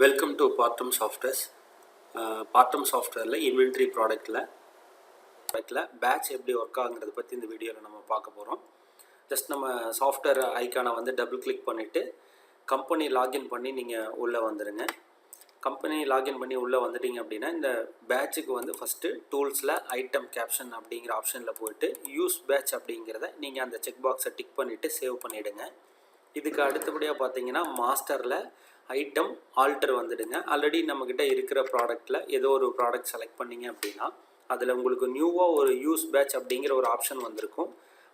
Welcome to partum softwares. Partum சாஃப்ட்வேரில் inventory ப்ராடக்ட்டில் batch எப்படி work ஆகுங்கிறத பற்றி இந்த வீடியோவில் நம்ம பார்க்க போகிறோம். ஜஸ்ட் நம்ம சாஃப்ட்வேர் ஐக்கானை வந்து டபுள் கிளிக் பண்ணிவிட்டு கம்பெனி லாகின் பண்ணி நீங்கள் உள்ளே வந்துடுங்க. கம்பெனி லாகின் பண்ணி உள்ளே வந்துட்டீங்க அப்படின்னா இந்த பேட்சுக்கு வந்து ஃபஸ்ட்டு டூல்ஸில் ஐட்டம் கேப்ஷன் அப்படிங்கிற ஆப்ஷனில் போய்ட்டு யூஸ் பேட்ச் அப்படிங்கிறத நீங்கள் அந்த செக் பாக்ஸை டிக் பண்ணிவிட்டு சேவ் பண்ணிவிடுங்க. இதுக்கு அடுத்தபடியாக பார்த்தீங்கன்னா மாஸ்டரில் ஐட்டம் ஆல்டர் வந்துடுங்க. ஆல்ரெடி நம்மக்கிட்ட இருக்கிற ப்ராடக்ட்டில் ஏதோ ஒரு ப்ராடக்ட் செலக்ட் பண்ணிங்க அப்படின்னா அதில் உங்களுக்கு நியூவாக ஒரு யூஸ் பேட்ச் அப்படிங்கிற ஒரு ஆப்ஷன் வந்திருக்கும்.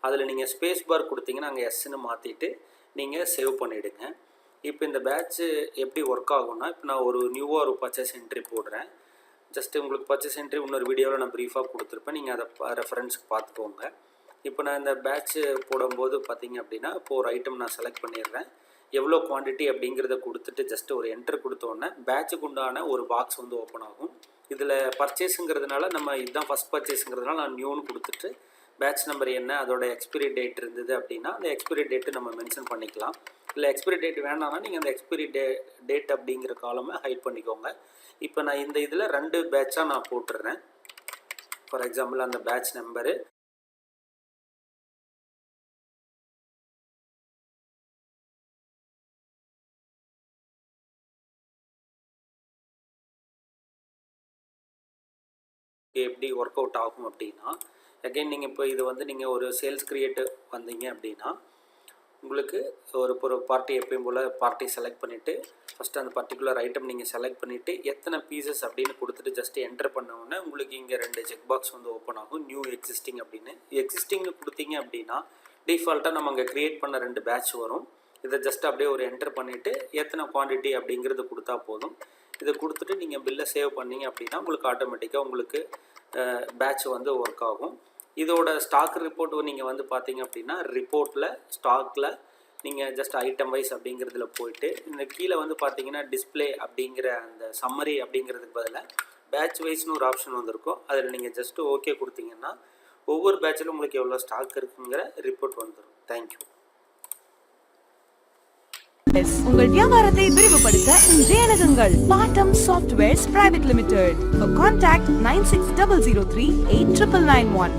அதில் நீங்கள் ஸ்பேஸ் பார் கொடுத்தீங்கன்னா அங்கே எஸ்ன்னு மாற்றிட்டு நீங்கள் சேவ் பண்ணிவிடுங்க. இப்போ இந்த பேட்ச்சு எப்படி ஒர்க் ஆகும்னா, இப்போ நான் ஒரு நியூவாக ஒரு பர்ச்சேஸ் என்ட்ரி போடுறேன். ஜஸ்ட்டு உங்களுக்கு பர்ச்சேஸ் என்ட்ரி இன்னொரு வீடியோவில் நான் ப்ரீஃபாக கொடுத்துருப்பேன், நீங்கள் அதை ரெஃபரன்ஸுக்கு பார்த்துக்கோங்க. இப்போ நான் இந்த பேட்ச்சு போடும்போது பார்த்தீங்க அப்படின்னா இப்போ ஒரு ஐட்டம் நான் செலக்ட் பண்ணிடுறேன். எவ்வளோ குவான்டிட்டி அப்படிங்கிறத கொடுத்துட்டு ஜஸ்ட் ஒரு என்ட்ரு கொடுத்தோன்னே பேட்சுக்கு உண்டான ஒரு பாக்ஸ் வந்து ஓப்பன் ஆகும். இதில் பர்ச்சேஸுங்கிறதுனால நம்ம இதுதான் ஃபஸ்ட் பர்ச்சேஸுங்கிறதுனால நான் நியூன்னு கொடுத்துட்டு பேட்ச் நம்பர் என்ன, அதோட எக்ஸ்பிரி டேட் இருந்தது அப்படின்னா அந்த எக்ஸ்பிரி டேட்டு நம்ம மென்ஷன் பண்ணிக்கலாம். இல்லை எக்ஸ்பிரி டேட் வேணாம்னா நீங்கள் அந்த எக்ஸ்பிரி டேட் அப்படிங்கிற காலமை ஹைட் பண்ணிக்கோங்க. இப்போ நான் இந்த இதில் 2 பேட்சாக நான் போட்டுடுறேன். ஃபார் எக்ஸாம்பிள் அந்த பேட்ச் நம்பரு எப்படி ஒர்க் அவுட் ஆகும் அப்படின்னா, அகைன் நீங்கள் இப்போ இது வந்து நீங்கள் ஒரு சேல்ஸ் கிரியேட்டர் வந்தீங்க அப்படின்னா உங்களுக்கு ஒரு பார்ட்டி எப்பயும் போல் பார்ட்டி செலக்ட் பண்ணிவிட்டு ஃபஸ்ட்டு அந்த பர்டிகுலர் ஐட்டம் நீங்கள் செலக்ட் பண்ணிவிட்டு எத்தனை பீசஸ் அப்படின்னு கொடுத்துட்டு ஜஸ்ட்டு என்டர் பண்ணோன்னே உங்களுக்கு இங்கே 2 செக் பாக்ஸ் வந்து ஓப்பன் ஆகும். நியூ எக்ஸிஸ்டிங் அப்படின்னு எக்ஸிஸ்டிங்னு கொடுத்தீங்க அப்படின்னா டிஃபால்ட்டாக நம்ம அங்கே க்ரியேட் பண்ண 2 பேட்ச் வரும். இதை ஜஸ்ட் அப்படியே ஒரு என்டர் பண்ணிவிட்டு எத்தனை குவான்டிட்டி அப்படிங்கிறது கொடுத்தா போதும். இதை கொடுத்துட்டு நீங்கள் பில்லை சேவ் பண்ணிங்க அப்படின்னா உங்களுக்கு ஆட்டோமேட்டிக்காக உங்களுக்கு பேட்ச் வந்து ஒர்க் ஆகும். இதோட ஸ்டாக் ரிப்போர்ட் நீங்கள் வந்து பார்த்தீங்க அப்படின்னா ரிப்போர்ட்டில் ஸ்டாக்கில் நீங்கள் ஜஸ்ட் ஐட்டம் வைஸ் அப்படிங்கிறதுல போயிட்டு இந்த கீழே வந்து பார்த்தீங்கன்னா டிஸ்பிளே அப்படிங்கிற அந்த சம்மரி அப்படிங்கிறதுக்கு பதிலாக பேட்ச் வைஸ்னு ஒரு ஆப்ஷன் வந்திருக்கும். அதில் நீங்கள் ஜஸ்ட்டு ஓகே கொடுத்தீங்கன்னா ஒவ்வொரு பேட்சிலும் உங்களுக்கு எவ்வளோ ஸ்டாக் இருக்குங்கிற ரிப்போர்ட் வந்துடும். தேங்க்யூ. உங்கள் வியாபாரத்தை விரிவுபடுத்த இன்றைய அணுகுங்கள் பார்ட்டம் சாஃப்ட்வேர்ஸ் பிரைவேட் லிமிடெட். Contact 9600389991.